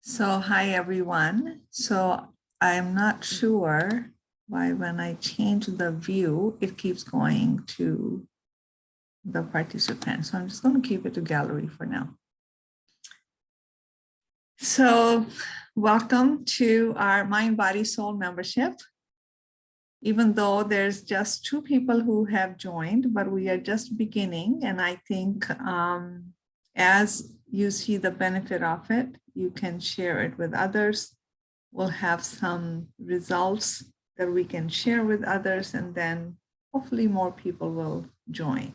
So hi everyone. So I'm not sure why when I change the view, it keeps going to the participant. So I'm just going to keep it to gallery for now. So welcome to our Mind, Body, Soul membership. Even though there's just 2 people who have joined, but we are just beginning. And I think as you see the benefit of it, you can share it with others. We'll have some results that we can share with others, and then hopefully more people will join.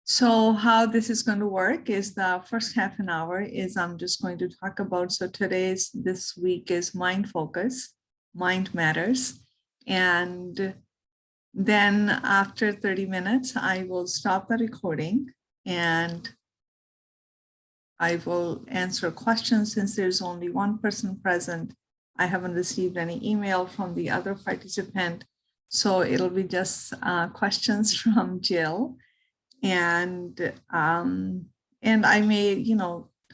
So how this is going to work is the first half an hour is I'm just going to talk about, so this week is mind focus, mind matters. And then after 30 minutes, I will stop the recording and I will answer questions. Since there's only one person present, I haven't received any email from the other participant. So it'll be just questions from Jill. And I may,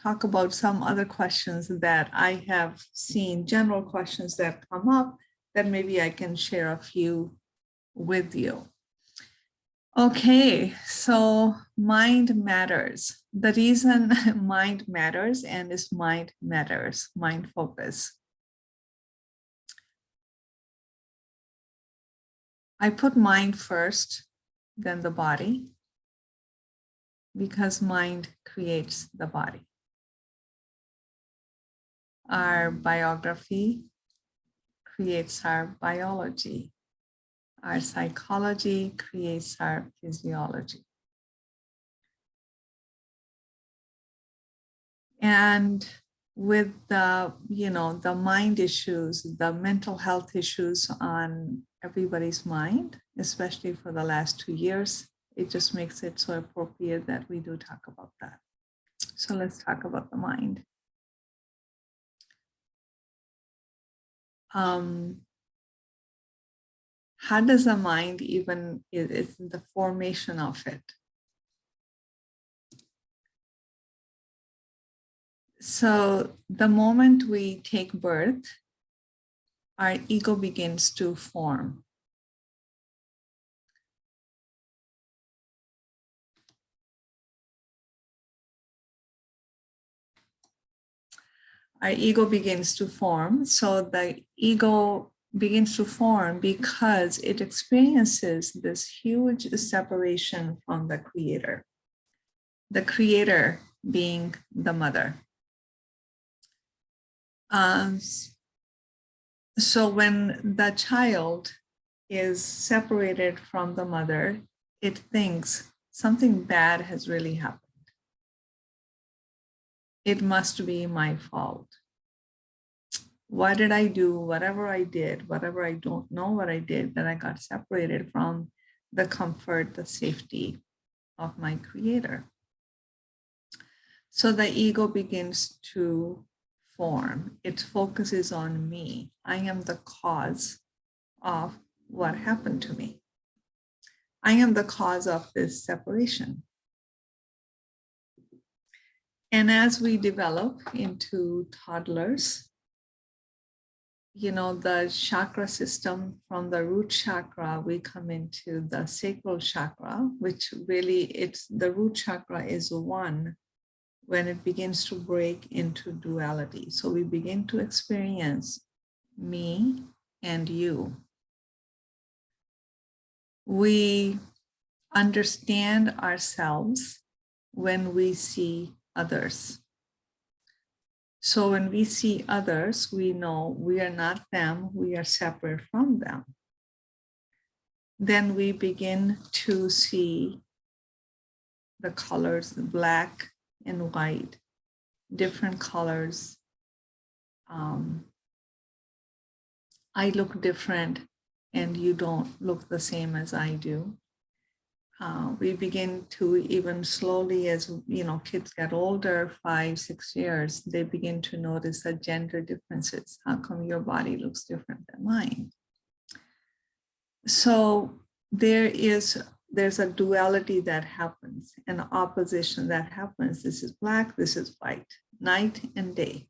talk about some other questions that I have seen, general questions that come up that maybe I can share a few with you. Okay, so mind matters. The reason mind matters and is mind matters, mind focus. I put mind first, then the body, because mind creates the body. Our biography creates our biology. Our psychology creates our physiology. And with the, the mind issues, the mental health issues on everybody's mind, especially for the last 2 years, it just makes it so appropriate that we do talk about that. So let's talk about the mind. How does the mind even, it's the formation of it? So the moment we take birth, our ego begins to form. Our ego begins to form. So the ego begins to form because it experiences this huge separation from the creator being the mother. So when the child is separated from the mother, it thinks something bad has really happened. It must be my fault. Why did I do whatever I did, whatever I don't know what I did, that I got separated from the comfort, the safety of my creator? So the ego begins to form. It focuses on me. I am the cause of what happened to me. I am the cause of this separation. And as we develop into toddlers, the chakra system, from the root chakra, we come into the sacral chakra, which really the root chakra is one when it begins to break into duality. So we begin to experience me and you. We understand ourselves when we see others. So when we see others, we know we are not them, we are separate from them. Then we begin to see the colors, the black and white, different colors. I look different and you don't look the same as I do. We begin to, even slowly as kids get older, 5, 6 years, they begin to notice the gender differences. How come your body looks different than mine? So there's a duality that happens, an opposition that happens. This is black, this is white. night and day.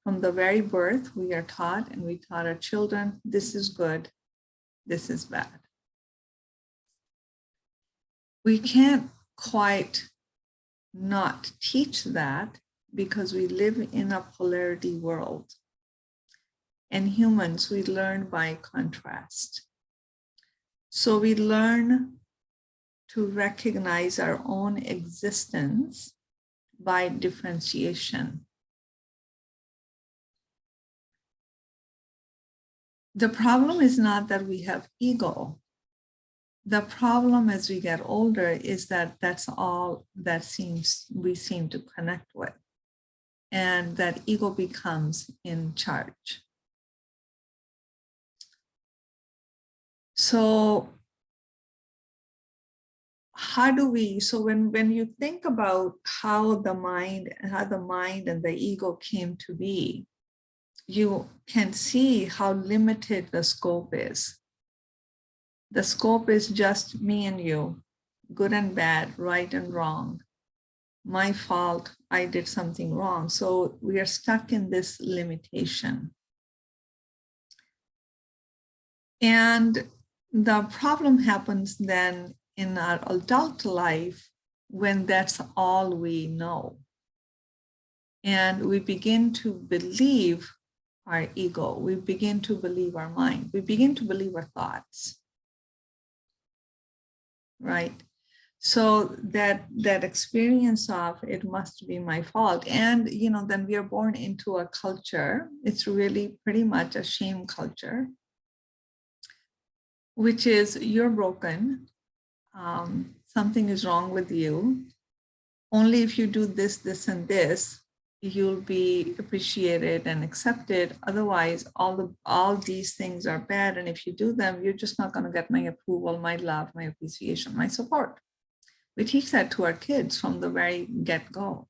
From the very birth, we are taught, and we taught our children, this is good, this is bad. We can't quite not teach that because we live in a polarity world. And humans, we learn by contrast. So we learn to recognize our own existence by differentiation. The problem is not that we have ego. The problem as we get older is that that's all that we seem to connect with, and that ego becomes in charge. So when you think about how the mind and the ego came to be, you can see how limited the scope is. The scope is just me and you, good and bad, right and wrong. My fault, I did something wrong. So we are stuck in this limitation. And the problem happens then in our adult life when that's all we know. And we begin to believe our ego. We begin to believe our mind. We begin to believe our thoughts. Right? So that experience of it must be my fault. And, then we are born into a culture. It's really pretty much a shame culture, which is you're broken. Something is wrong with you. Only if you do this, this, and this, you'll be appreciated and accepted. Otherwise, all these things are bad. And if you do them, you're just not going to get my approval, my love, my appreciation, my support. We teach that to our kids from the very get-go.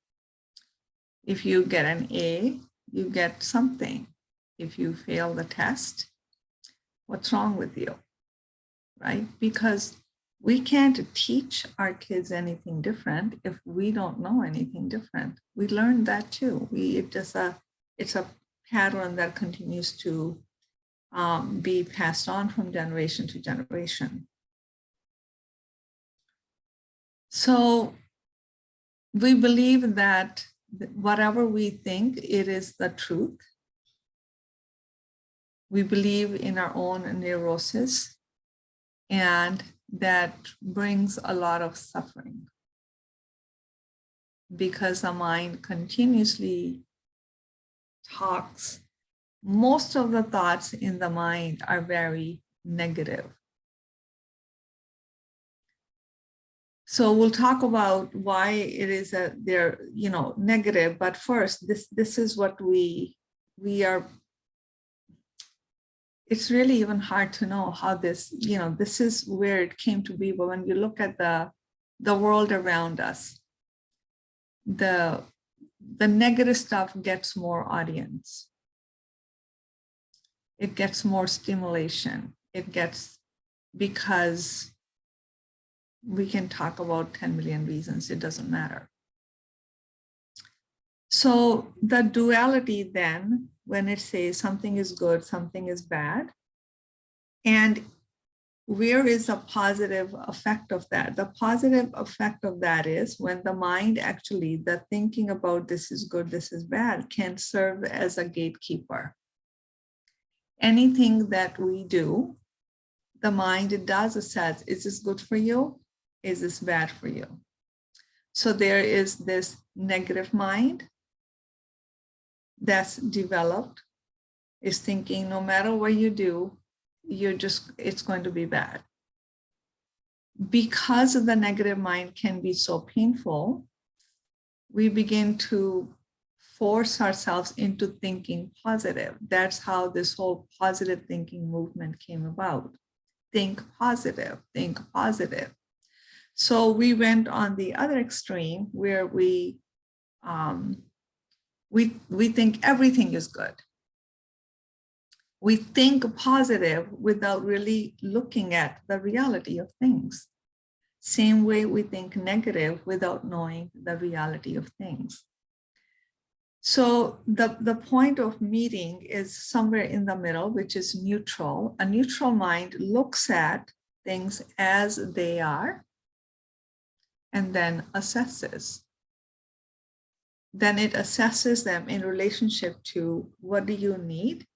If you get an A, you get something. If you fail the test, what's wrong with you, right? Because we can't teach our kids anything different if we don't know anything different. We learned that too. It's a pattern that continues to be passed on from generation to generation. So we believe that whatever we think, it is the truth. We believe in our own neurosis, and that brings a lot of suffering because the mind continuously talks. Most of the thoughts in the mind are very negative. So we'll talk about why it is that they're, negative. But first, this is what we are. It's really even hard to know how this is where it came to be. But when you look at the world around us, the negative stuff gets more audience. It gets more stimulation. Because we can talk about 10 million reasons, it doesn't matter. So the duality then, when it says something is good, something is bad, and where is a positive effect of that? The positive effect of that is when the mind actually, the thinking about this is good, this is bad, can serve as a gatekeeper. Anything that we do, the mind does assess, is this good for you? Is this bad for you? So there is this negative mind that's developed, is thinking no matter what you do, it's going to be bad. Because the negative mind can be so painful, we begin to force ourselves into thinking positive. That's how this whole positive thinking movement came about. Think positive, think positive. So we went on the other extreme where we think everything is good. We think positive without really looking at the reality of things. Same way we think negative without knowing the reality of things. So the point of meeting is somewhere in the middle, which is neutral. A neutral mind looks at things as they are and then assesses. Then it assesses them in relationship to what do you need?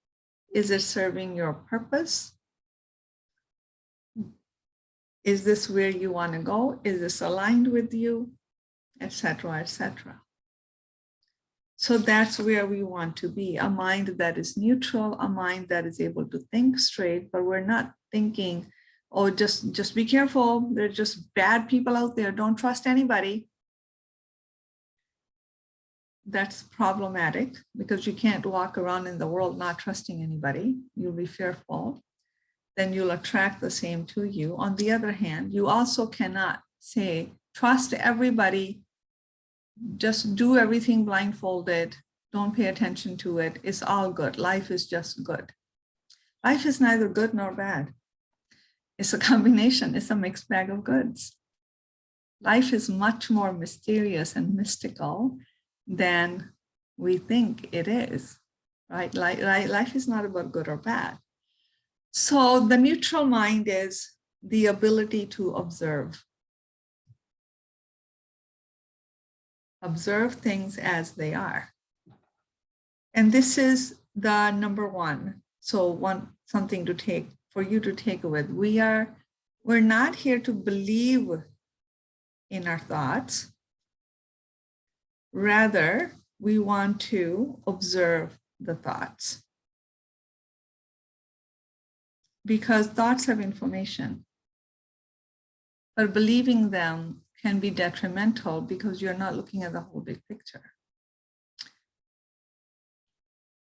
Is it serving your purpose? Is this where you want to go? Is this aligned with you? Etc., etc. So that's where we want to be, a mind that is neutral, a mind that is able to think straight, but we're not thinking, oh, just be careful. There are just bad people out there. Don't trust anybody. That's problematic because you can't walk around in the world not trusting anybody. You'll be fearful. Then you'll attract the same to you. On the other hand, you also cannot say, trust everybody, just do everything blindfolded, don't pay attention to it. It's all good. Life is just good. Life is neither good nor bad. It's a combination. It's a mixed bag of goods. Life is much more mysterious and mystical than we think it is, right? Life is not about good or bad. So the neutral mind is the ability to observe. Observe things as they are. And this is the number one. So something to take for you to take with. We're not here to believe in our thoughts. Rather, we want to observe the thoughts. Because thoughts have information. But believing them can be detrimental because you're not looking at the whole big picture.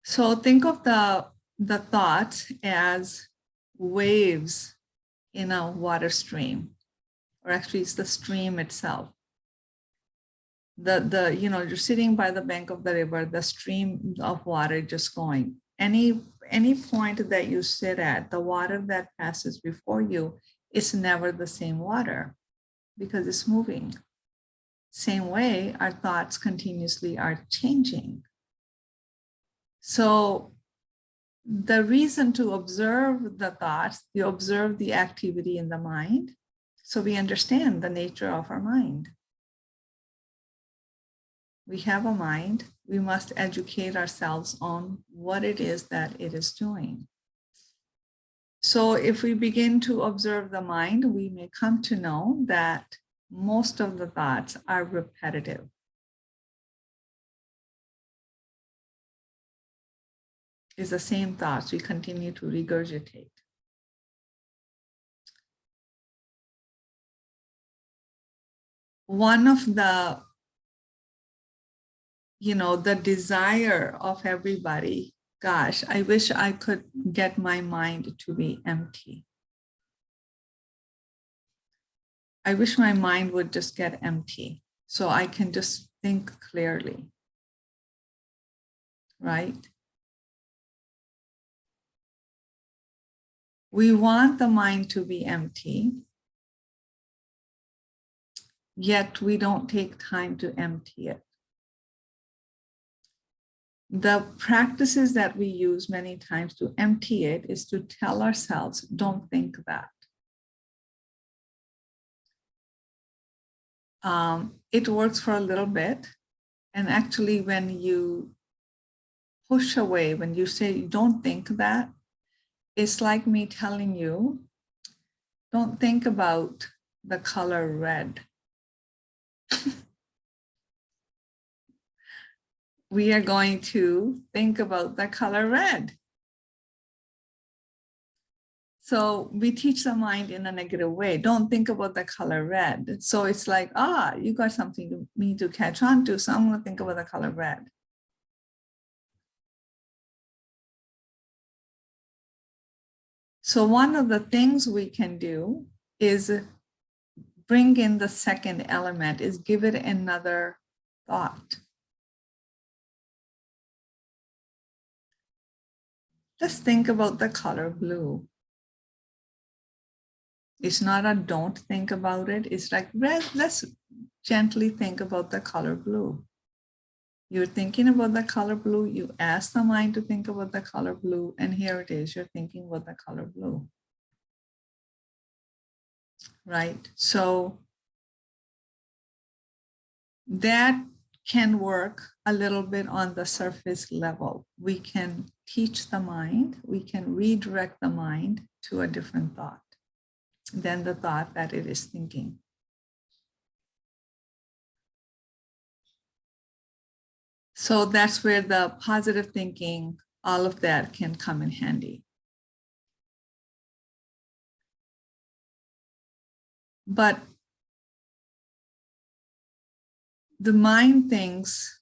So think of the thoughts as waves in a water stream, or actually it's the stream itself. You're sitting by the bank of the river, the stream of water just going. Any point that you sit at, the water that passes before you is never the same water because it's moving. Same way, our thoughts continuously are changing. So the reason to observe the thoughts, you observe the activity in the mind, so we understand the nature of our mind. We have a mind, we must educate ourselves on what it is that it is doing. So if we begin to observe the mind, we may come to know that most of the thoughts are repetitive. It's the same thoughts we continue to regurgitate. One of the desire of everybody, gosh, I wish I could get my mind to be empty. I wish my mind would just get empty so I can just think clearly, right? We want the mind to be empty, yet we don't take time to empty it. The practices that we use many times to empty it is to tell ourselves, don't think that. It works for a little bit. And actually, when you push away, when you say, don't think that, it's like me telling you, don't think about the color red. We are going to think about the color red. So we teach the mind in a negative way. Don't think about the color red. So it's like, you got something to me to catch on to. So I'm going to think about the color red. So one of the things we can do is bring in the second element, is give it another thought. Let's think about the color blue. It's not a don't think about it. It's like, let's gently think about the color blue. You're thinking about the color blue. You ask the mind to think about the color blue. And here it is. You're thinking about the color blue. Right? So that can work a little bit on the surface level. We can teach the mind. We can redirect the mind to a different thought than the thought that it is thinking. So that's where the positive thinking, all of that can come in handy. But the mind thinks,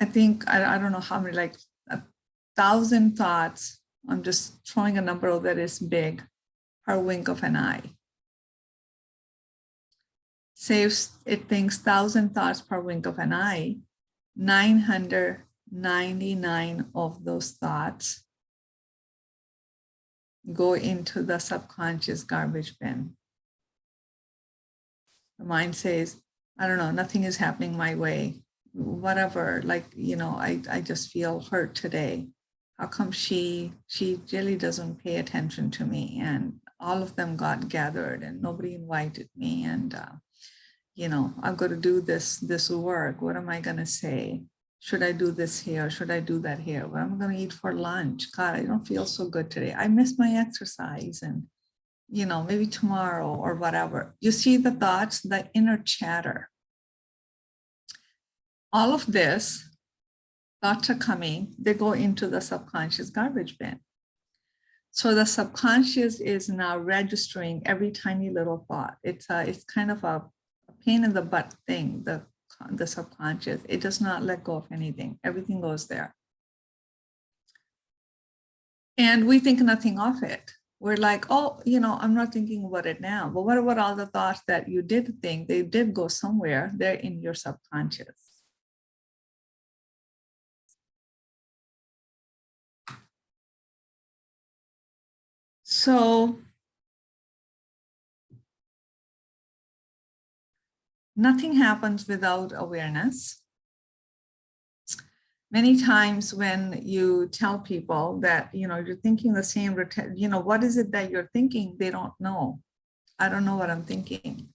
I think, I don't know how many, like 1,000 thoughts. I'm just throwing a number that is big per wink of an eye. Say if it thinks 1,000 thoughts per wink of an eye, 999 of those thoughts go into the subconscious garbage bin. The mind says, I don't know, nothing is happening my way, whatever, like, I just feel hurt today. How come she really doesn't pay attention to me? And all of them got gathered and nobody invited me. And, I've got to do this work. What am I going to say? Should I do this here? Should I do that here? What am I going to eat for lunch? God, I don't feel so good today. I missed my exercise. And maybe tomorrow or whatever. You see the thoughts, the inner chatter. All of this, thoughts are coming, they go into the subconscious garbage bin. So the subconscious is now registering every tiny little thought. It's kind of a pain in the butt thing, the subconscious. It does not let go of anything. Everything goes there. And we think nothing of it. We're like, oh, I'm not thinking about it now. But what about all the thoughts that you did think? They did go somewhere. They're in your subconscious. So nothing happens without awareness. Many times when you tell people that, you're thinking the same, what is it that you're thinking? They don't know. I don't know what I'm thinking,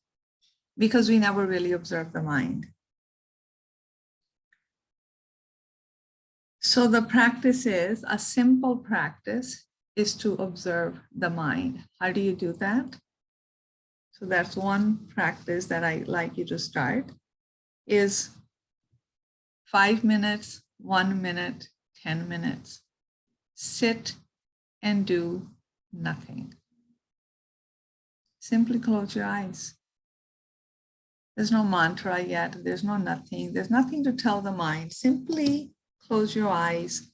because we never really observe the mind. So the practice is, a simple practice is to observe the mind. How do you do that? So that's one practice that I like you to start, is 5 minutes, 1 minute, 10 minutes. Sit and do nothing. Simply close your eyes. There's no mantra yet. There's no nothing. There's nothing to tell the mind. Simply close your eyes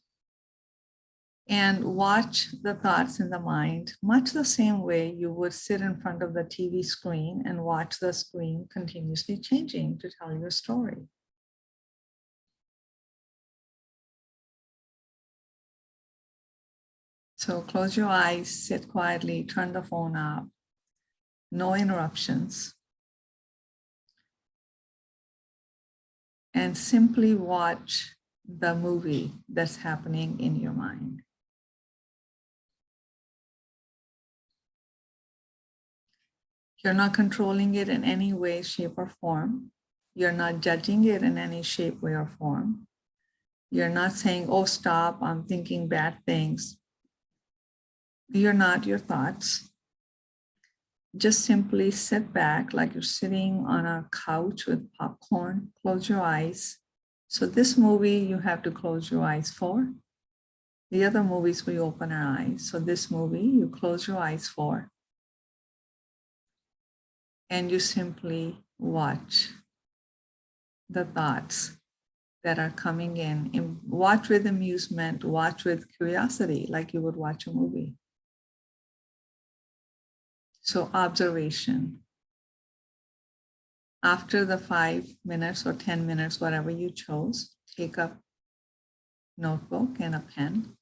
and watch the thoughts in the mind, much the same way you would sit in front of the TV screen and watch the screen continuously changing to tell your story. So close your eyes, sit quietly, turn the phone off, no interruptions, and simply watch the movie that's happening in your mind. You're not controlling it in any way, shape, or form. You're not judging it in any shape, way, or form. You're not saying, oh, stop, I'm thinking bad things. You're not your thoughts. Just simply sit back like you're sitting on a couch with popcorn. Close your eyes. So this movie, you have to close your eyes for. The other movies, we open our eyes. So this movie, you close your eyes for. And you simply watch the thoughts that are coming in. And watch with amusement, watch with curiosity, like you would watch a movie. So observation. After the 5 minutes or 10 minutes, whatever you chose, take a notebook and a pen.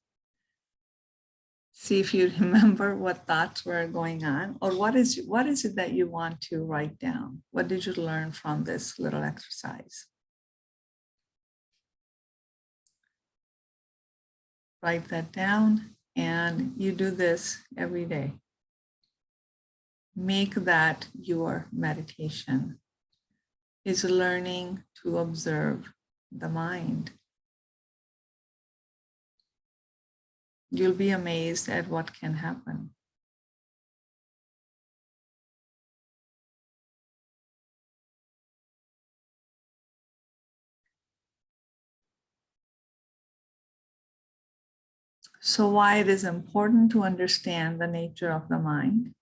See if you remember what thoughts were going on, or what is it that you want to write down? What did you learn from this little exercise? Write that down, and you do this every day. Make that your meditation, is learning to observe the mind. You'll be amazed at what can happen. So why it is important to understand the nature of the mind?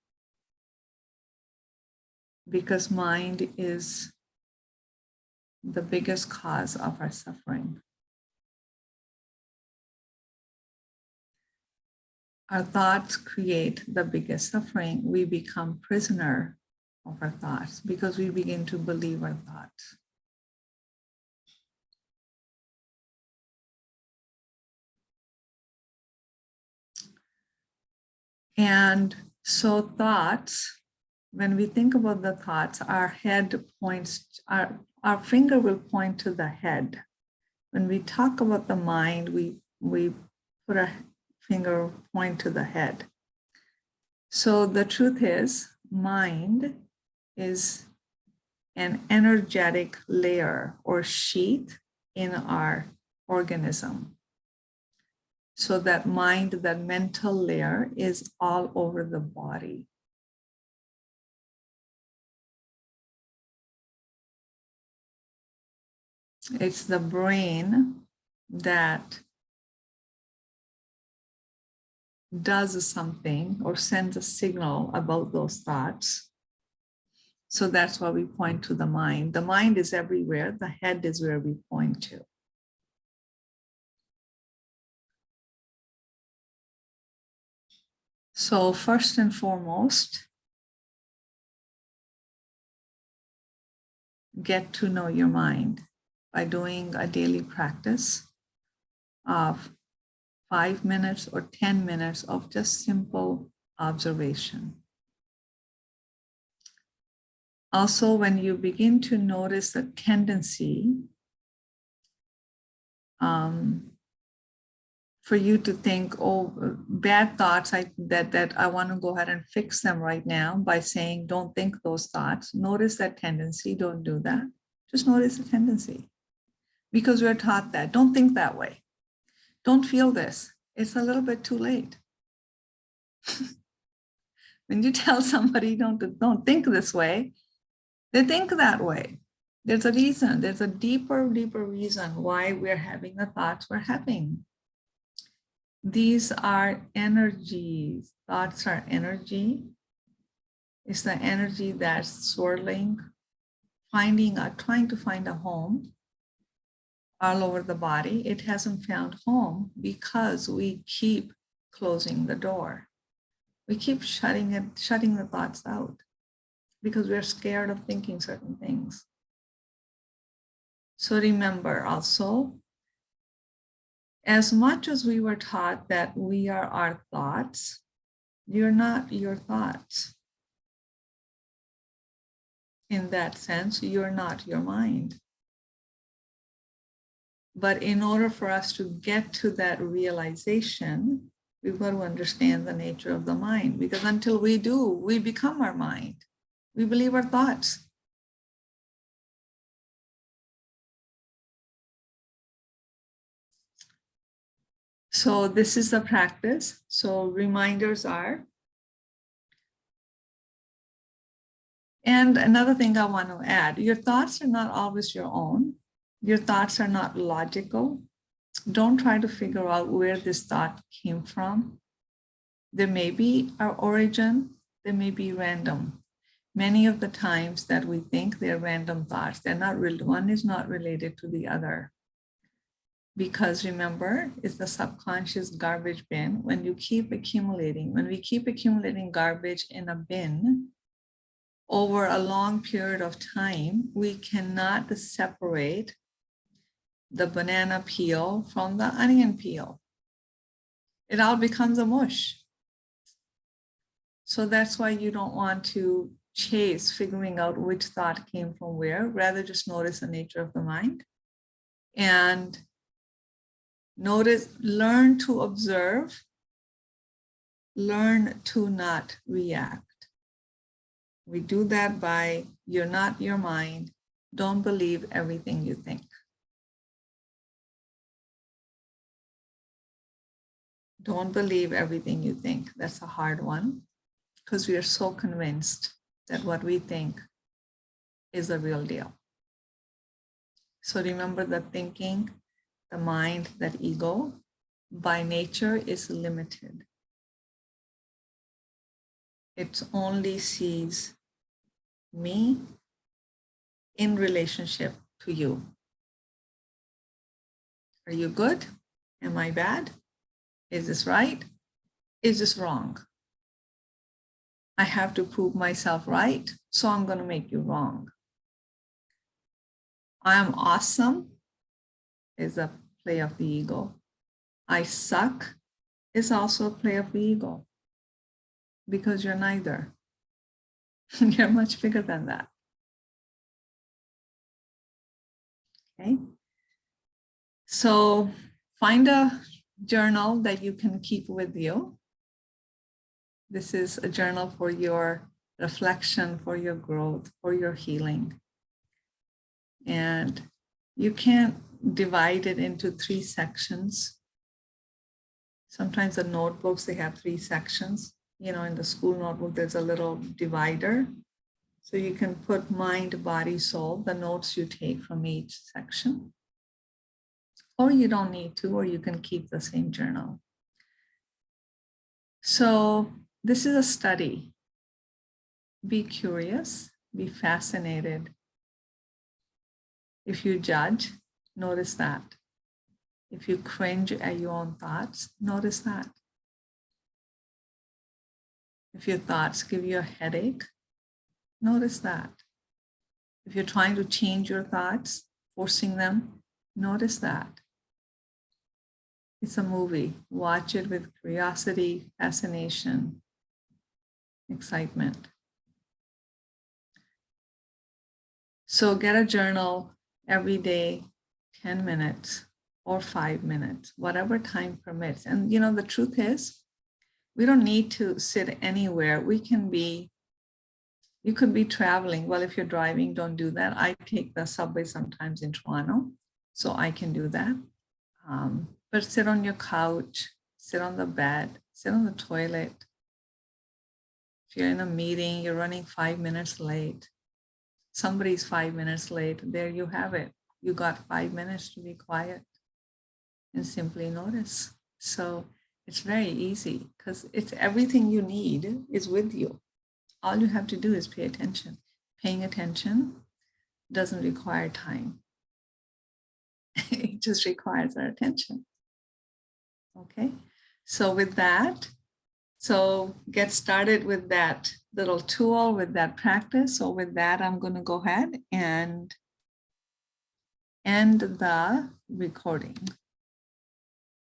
Because mind is the biggest cause of our suffering. Our thoughts create the biggest suffering. We become prisoner of our thoughts because we begin to believe our thoughts. And so thoughts, when we think about the thoughts, our head points, our finger will point to the head. When we talk about the mind, we put our finger point to the head. So the truth is, mind is an energetic layer or sheath in our organism. So that mind, that mental layer is all over the body. It's the brain that does something or sends a signal about those thoughts. So that's why we point to the mind. The mind is everywhere. The head is where we point to. So first and foremost, get to know your mind by doing a daily practice of 5 minutes or 10 minutes of just simple observation. Also, when you begin to notice a tendency for you to think, oh, bad thoughts, that I want to go ahead and fix them right now by saying, don't think those thoughts. Notice that tendency. Don't do that. Just notice the tendency. Because we're taught that. Don't think that way. Don't feel this. It's a little bit too late. When you tell somebody don't think this way, they think that way. There's a reason. There's a deeper reason why we're having the thoughts we're having. These are energies. Thoughts are energy. It's the energy that's swirling, trying to find a home all over the body. It hasn't found home because we keep closing the door. We keep shutting the thoughts out because we're scared of thinking certain things. So remember also, as much as we were taught that we are our thoughts, you're not your thoughts. In that sense, you're not your mind. But in order for us to get to that realization, we've got to understand the nature of the mind, because until we do, we become our mind. We believe our thoughts. So this is the practice. So reminders are, and another thing I want to add, your thoughts are not always your own. Your thoughts are not logical. Don't try to figure out where this thought came from. There may be our origin, there may be random. Many of the times that we think they're random thoughts, they're not real. One is not related to the other. Because remember, it's the subconscious garbage bin. When we keep accumulating garbage in a bin over a long period of time, we cannot separate the banana peel from the onion peel. It all becomes a mush. So that's why you don't want to chase figuring out which thought came from where, rather just notice the nature of the mind. And Notice, learn to observe, learn to not react. We do that by, you're not your mind. Don't believe everything you think. Don't believe everything you think. That's a hard one because we are so convinced that what we think is the real deal. So remember that thinking, the mind, that ego, by nature is limited. It only sees me in relationship to you. Are you good? Am I bad? Is this right? Is this wrong? I have to prove myself right, so I'm going to make you wrong. I'm awesome is a play of the ego. I suck is also a play of the ego because you're neither. You're much bigger than that. Okay. So find a journal that you can keep with you. This is a journal for your reflection, for your growth, for your healing. And you can't divide it into 3 sections. Sometimes the notebooks, they have 3 sections. You know, in the school notebook, there's a little divider. So you can put mind, body, soul, the notes you take from each section. Or you don't need to, or you can keep the same journal. So this is a study. Be curious, be fascinated. If you judge, notice that. If you cringe at your own thoughts, notice that. If your thoughts give you a headache, notice that. If you're trying to change your thoughts, forcing them, notice that. It's a movie. Watch it with curiosity, fascination, excitement. So get a journal every day, 10 minutes or 5 minutes, whatever time permits. And you know, the truth is, we don't need to sit anywhere. You could be traveling. Well, if you're driving, don't do that. I take the subway sometimes in Toronto, so I can do that. But sit on your couch, sit on the bed, sit on the toilet. If you're in a meeting, you're running 5 minutes late. Somebody's 5 minutes late. There you have it. You got 5 minutes to be quiet and simply notice. So it's very easy because it's everything you need is with you. All you have to do is pay attention. Paying attention doesn't require time. It just requires our attention. Okay, so with that, so get started with that little tool, with that practice. So with that, I'm going to go ahead and end the recording.